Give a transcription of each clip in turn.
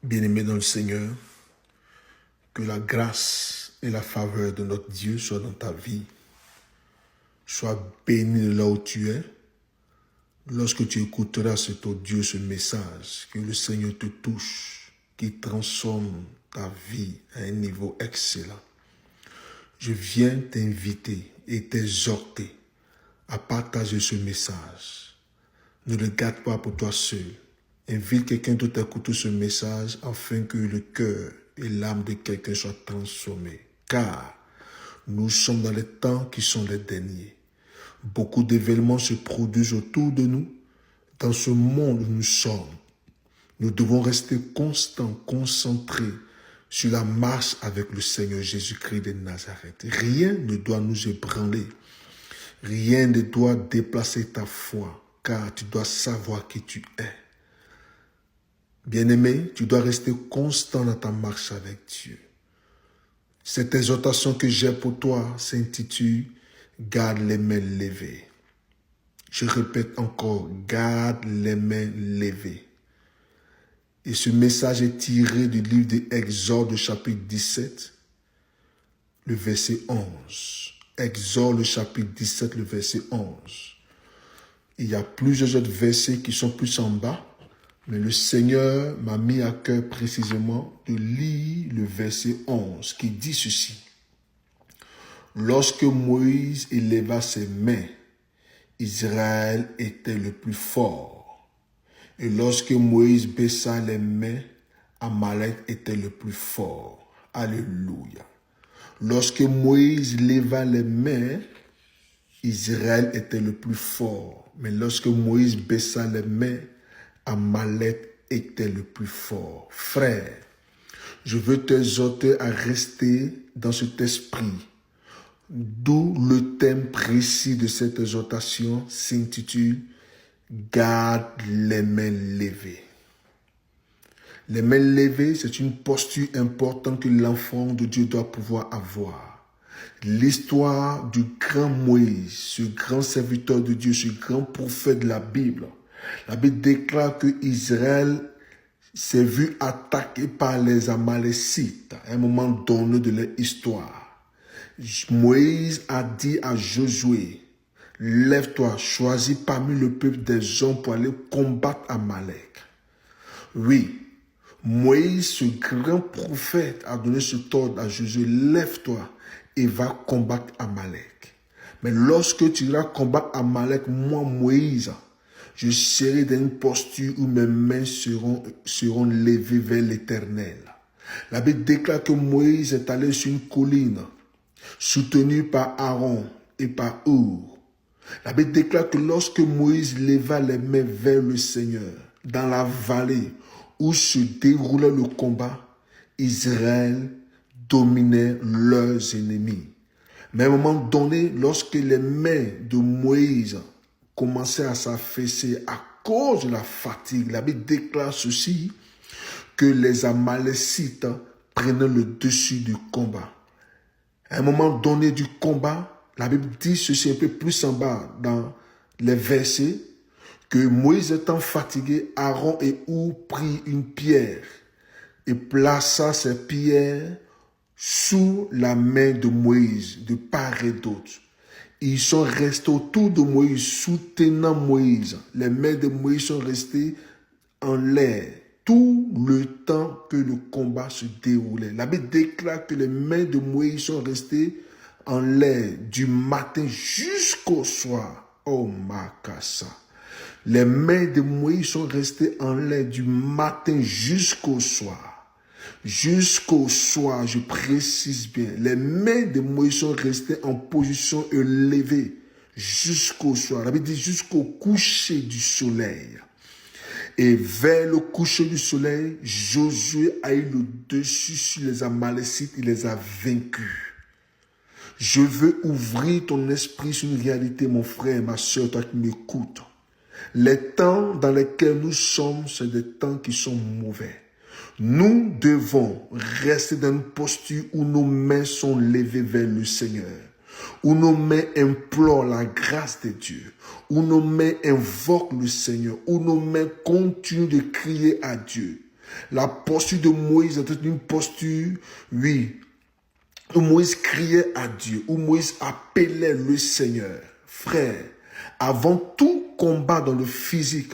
Bien-aimés dans le Seigneur, que la grâce et la faveur de notre Dieu soient dans ta vie. Sois béni de là où tu es. Lorsque tu écouteras cet audio, ce message, que le Seigneur te touche, qu'il transforme ta vie à un niveau excellent. Je viens t'inviter et t'exhorter à partager ce message. Ne le garde pas pour toi seul. Invite quelqu'un d'autre à écouter ce message afin que le cœur et l'âme de quelqu'un soient transformés. Car nous sommes dans les temps qui sont les derniers. Beaucoup d'événements se produisent autour de nous. Dans ce monde où nous sommes, nous devons rester constants, concentrés sur la marche avec le Seigneur Jésus-Christ de Nazareth. Rien ne doit nous ébranler. Rien ne doit déplacer ta foi, car tu dois savoir qui tu es. Bien-aimé, tu dois rester constant dans ta marche avec Dieu. Cette exhortation que j'ai pour toi s'intitule « Garde les mains levées ». Je répète encore, garde les mains levées. Et ce message est tiré du livre d'Exode, chapitre 17, le verset 11. Exode, chapitre 17, le verset 11. Il y a plusieurs autres versets qui sont plus en bas, mais le Seigneur m'a mis à cœur précisément de lire le verset 11 qui dit ceci. Lorsque Moïse éleva ses mains, Israël était le plus fort. Et lorsque Moïse baissa les mains, Amalek était le plus fort. Alléluia. Lorsque Moïse leva les mains, Israël était le plus fort. Mais lorsque Moïse baissa les mains, Amalek était le plus fort. Frère, je veux t'exhorter à rester dans cet esprit. D'où le thème précis de cette exhortation s'intitule « Garde les mains levées ». Les mains levées, c'est une posture importante que l'enfant de Dieu doit pouvoir avoir. L'histoire du grand Moïse, ce grand serviteur de Dieu, ce grand prophète de la Bible déclare que Israël s'est vu attaqué par les Amalécites à un moment donné de leur histoire. Moïse a dit à Josué, lève-toi, choisis parmi le peuple des hommes pour aller combattre Amalek. Oui, Moïse, ce grand prophète, a donné ce ordre à Josué, lève-toi et va combattre Amalek. Mais lorsque tu iras combattre Amalek, moi, Moïse, je serai dans une posture où mes mains seront levées vers l'Éternel. La Bible déclare que Moïse est allé sur une colline, soutenu par Aaron et par Hur. La Bible déclare que lorsque Moïse leva les mains vers le Seigneur, dans la vallée où se déroulait le combat, Israël dominait leurs ennemis. Mais à un moment donné, lorsque les mains de Moïse commençaient à s'affaisser à cause de la fatigue, la Bible déclare ceci, que les Amalécites prenaient le dessus du combat. À un moment donné du combat, la Bible dit ceci un peu plus en bas dans les versets, que Moïse étant fatigué, Aaron et Hur prit une pierre et plaça ces pierres sous la main de Moïse, de part et d'autre. Ils sont restés autour de Moïse, soutenant Moïse. Les mains de Moïse sont restées en l'air tout le temps que le combat se déroulait. La Bible déclare que les mains de Moïse sont restées en l'air du matin jusqu'au soir. Oh Makassa. Les mains de Moïse sont restées en l'air du matin jusqu'au soir. Jusqu'au soir, je précise bien, les mains de Moïse sont restées en position élevée jusqu'au soir. La Bible dit jusqu'au coucher du soleil. Et vers le coucher du soleil, Josué a eu le dessus sur les Amalécites, il les a vaincus. Je veux ouvrir ton esprit sur une réalité, mon frère, ma soeur, toi qui m'écoutes. Les temps dans lesquels nous sommes, c'est des temps qui sont mauvais. Nous devons rester dans une posture où nos mains sont levées vers le Seigneur, où nos mains implorent la grâce de Dieu, où nos mains invoquent le Seigneur, où nos mains continuent de crier à Dieu. La posture de Moïse était une posture, oui, où Moïse criait à Dieu, où Moïse appelait le Seigneur. Frère, avant tout combat dans le physique,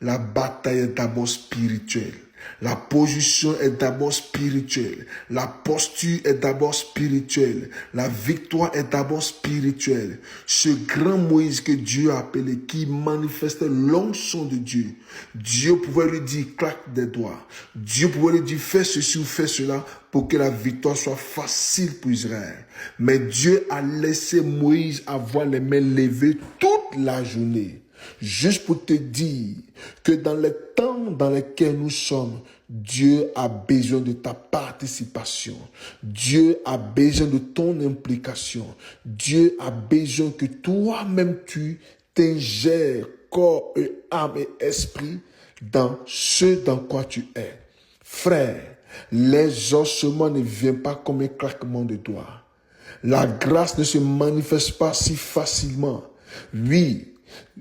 la bataille est d'abord spirituelle. La position est d'abord spirituelle. La posture est d'abord spirituelle. La victoire est d'abord spirituelle. Ce grand Moïse que Dieu a appelé, qui manifestait l'onction de Dieu, Dieu pouvait lui dire, claque des doigts. Dieu pouvait lui dire, fais ceci ou fais cela pour que la victoire soit facile pour Israël. Mais Dieu a laissé Moïse avoir les mains levées toute la journée. Juste pour te dire que dans les temps dans lesquels nous sommes, Dieu a besoin de ta participation. Dieu a besoin de ton implication. Dieu a besoin que toi-même tu t'ingères corps et âme et esprit dans ce dans quoi tu es. Frère, l'exaucement ne vient pas comme un claquement de doigts. La grâce ne se manifeste pas si facilement. Oui,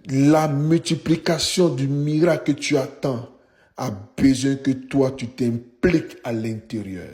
la multiplication du miracle que tu attends a besoin que toi, tu t'impliques à l'intérieur.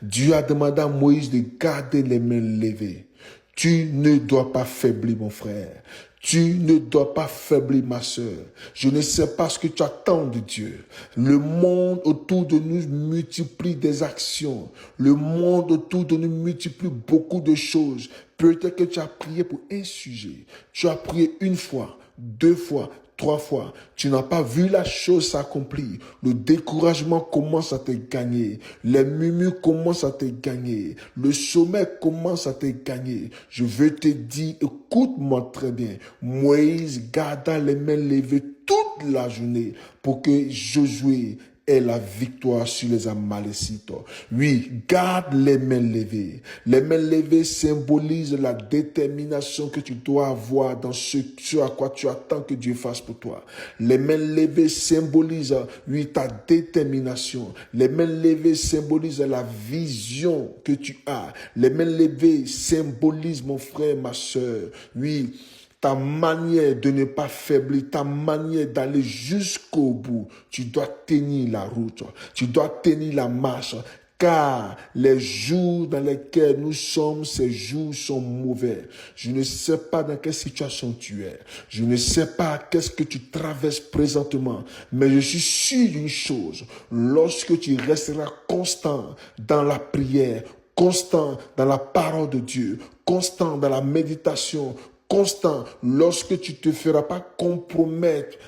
Dieu a demandé à Moïse de garder les mains levées. Tu ne dois pas faiblir, mon frère. Tu ne dois pas faiblir, ma soeur. Je ne sais pas ce que tu attends de Dieu. Le monde autour de nous multiplie des actions. Le monde autour de nous multiplie beaucoup de choses. Peut-être que tu as prié pour un sujet. Tu as prié une fois, 2 fois, 3 fois, tu n'as pas vu la chose s'accomplir. Le découragement commence à te gagner. Les murmures commencent à te gagner. Le sommeil commence à te gagner. Je veux te dire, écoute-moi très bien. Moïse garda les mains levées toute la journée pour que Josué ait la victoire sur les Amalécites. Oui, garde les mains levées. Les mains levées symbolisent la détermination que tu dois avoir dans ce à quoi tu attends que Dieu fasse pour toi. Les mains levées symbolisent, oui, ta détermination. Les mains levées symbolisent la vision que tu as. Les mains levées symbolisent, mon frère, ma soeur, oui, ta manière de ne pas faiblir, ta manière d'aller jusqu'au bout. Tu dois tenir la route, tu dois tenir la marche, car les jours dans lesquels nous sommes, ces jours sont mauvais. Je ne sais pas dans quelle situation tu es. Je ne sais pas qu'est-ce que tu traverses présentement, mais je suis sûr d'une chose. Lorsque tu resteras constant dans la prière, constant dans la parole de Dieu, constant dans la méditation, constant, lorsque tu ne te feras pas compromettre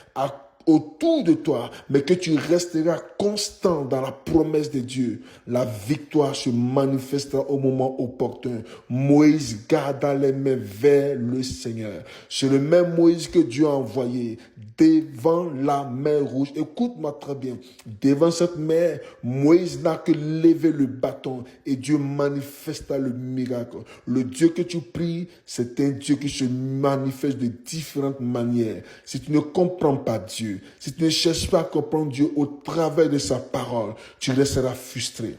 autour de toi, mais que tu resteras constant dans la promesse de Dieu, la victoire se manifestera au moment opportun. Moïse garda les mains vers le Seigneur. C'est le même Moïse que Dieu a envoyé devant la mer rouge. Écoute-moi très bien. Devant cette mer, Moïse n'a que levé le bâton et Dieu manifesta le miracle. Le Dieu que tu pries, c'est un Dieu qui se manifeste de différentes manières. Si tu ne comprends pas Dieu, si tu ne cherches pas à comprendre Dieu au travers de sa parole, tu resteras frustré,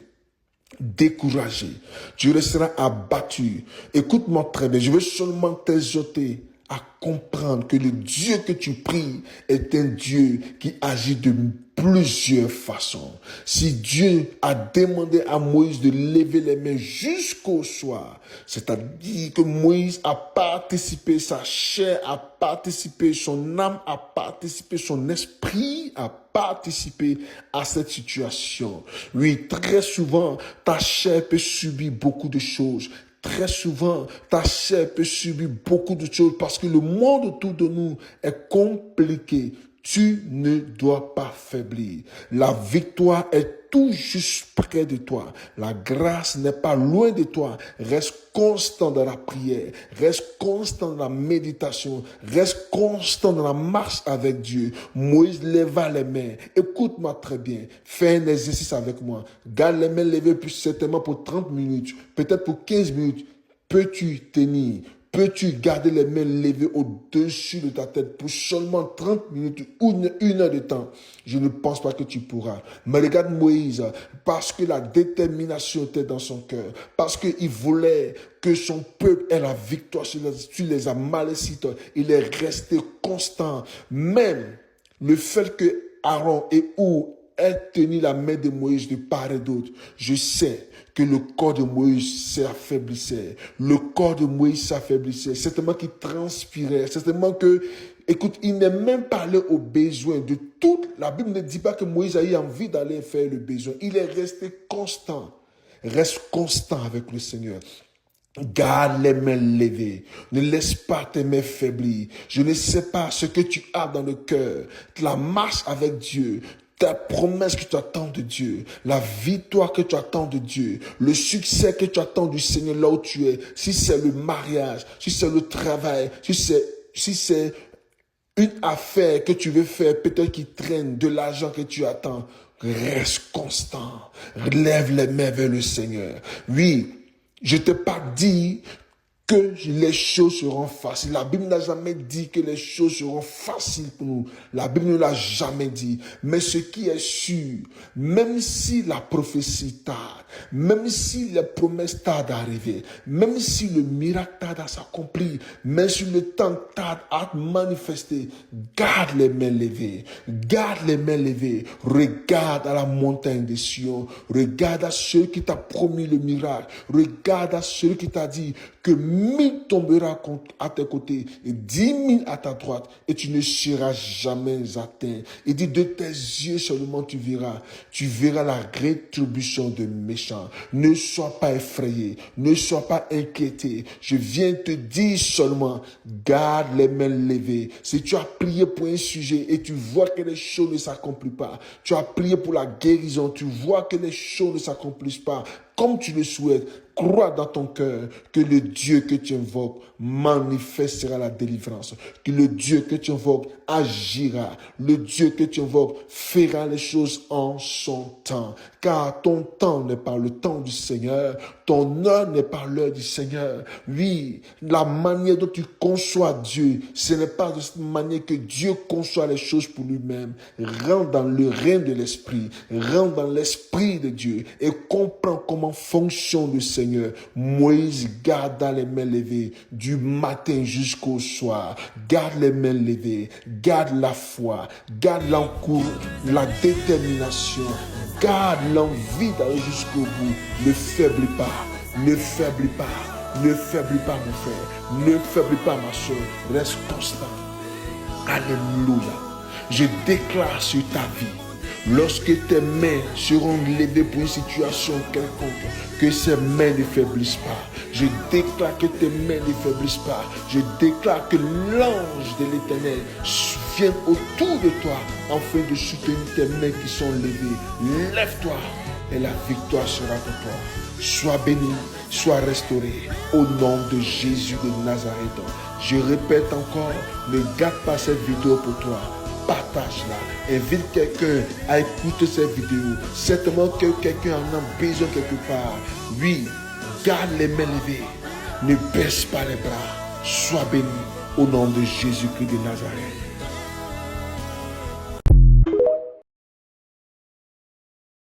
découragé, tu resteras abattu. Écoute-moi très bien, je veux seulement t'exhorter à comprendre que le Dieu que tu pries est un Dieu qui agit de plusieurs façons. Si Dieu a demandé à Moïse de lever les mains jusqu'au soir, c'est-à-dire que Moïse a participé, sa chair a participé, son âme a participé, son esprit a participé à cette situation. Oui, très souvent, ta chair peut subir beaucoup de choses. Très souvent, ta chair peut subir beaucoup de choses parce que le monde autour de nous est compliqué. Tu ne dois pas faiblir. La victoire est tout juste près de toi. La grâce n'est pas loin de toi. Reste constant dans la prière. Reste constant dans la méditation. Reste constant dans la marche avec Dieu. Moïse leva les mains. Écoute-moi très bien. Fais un exercice avec moi. Garde les mains levées plus certainement pour 30 minutes. Peut-être pour 15 minutes. Peux-tu tenir? Peux-tu garder les mains levées au-dessus de ta tête pour seulement 30 minutes ou une heure de temps? Je ne pense pas que tu pourras. Mais regarde Moïse, parce que la détermination était dans son cœur, parce qu'il voulait que son peuple ait la victoire sur les Amalécites, il est resté constant. Même le fait que Aaron et Hur ait tenu la main de Moïse de part et d'autre, je sais que le corps de Moïse s'affaiblissait. Le corps de Moïse s'affaiblissait. Certainement qu'il transpirait. Certainement que, écoute, il n'est même pas allé aux besoins de tout. La Bible ne dit pas que Moïse a eu envie d'aller faire le besoin. Il est resté constant. Reste constant avec le Seigneur. Garde les mains levées. Ne laisse pas tes mains faiblir. Je ne sais pas ce que tu as dans le cœur. La marche avec Dieu. Ta promesse que tu attends de Dieu, la victoire que tu attends de Dieu, le succès que tu attends du Seigneur là où tu es, si c'est le mariage, si c'est le travail, si c'est une affaire que tu veux faire, peut-être qui traîne, de l'argent que tu attends, reste constant. Lève les mains vers le Seigneur. Oui, je ne t'ai pas dit que les choses seront faciles. La Bible n'a jamais dit que les choses seront faciles pour nous. La Bible ne l'a jamais dit. Mais ce qui est sûr, même si la prophétie tarde, même si les promesses tardent à arriver, même si le miracle tarde à s'accomplir, même si le temps tarde à manifester, garde les mains levées. Garde les mains levées. Regarde à la montagne de Sion. Regarde à celui qui t'a promis le miracle. Regarde à celui qui t'a dit que 1000 tombera à tes côtés et 10 000 à ta droite et tu ne seras jamais atteint. Il dit de tes yeux seulement tu verras la rétribution de méchants. Ne sois pas effrayé, ne sois pas inquiété. Je viens te dire seulement, garde les mains levées. Si tu as prié pour un sujet et tu vois que les choses ne s'accomplissent pas, tu as prié pour la guérison, tu vois que les choses ne s'accomplissent pas comme tu le souhaites, crois dans ton cœur que le Dieu que tu invoques manifestera la délivrance. Que le Dieu que tu invoques agira. Le Dieu que tu invoques fera les choses en son temps. Car ton temps n'est pas le temps du Seigneur. Ton heure n'est pas l'heure du Seigneur. Oui, la manière dont tu conçois Dieu, ce n'est pas de cette manière que Dieu conçoit les choses pour lui-même. Rentre dans le règne de l'Esprit. Rentre dans l'Esprit de Dieu et comprends comment fonctionne le Seigneur. Moïse garda les mains levées du matin jusqu'au soir. Garde les mains levées. Garde la foi. Garde l'encouragement, la détermination. Garde l'envie d'aller jusqu'au bout. Ne faiblis pas. Ne faiblis pas. Ne faiblis pas, mon frère. Ne faiblis pas, ma soeur. Reste constant. Alléluia. Je déclare sur ta vie, lorsque tes mains seront levées pour une situation quelconque, que ces mains ne faiblissent pas. Je déclare que tes mains ne faiblissent pas. Je déclare que l'ange de l'Éternel vienne autour de toi afin de soutenir tes mains qui sont levées. Lève-toi et la victoire sera pour toi. Sois béni, sois restauré au nom de Jésus de Nazareth. Je répète encore, ne garde pas cette vidéo pour toi. Partage-la. Invite quelqu'un à écouter cette vidéo. Certainement que quelqu'un en a besoin quelque part. Oui, garde les mains levées. Ne baisse pas les bras. Sois béni au nom de Jésus-Christ de Nazareth.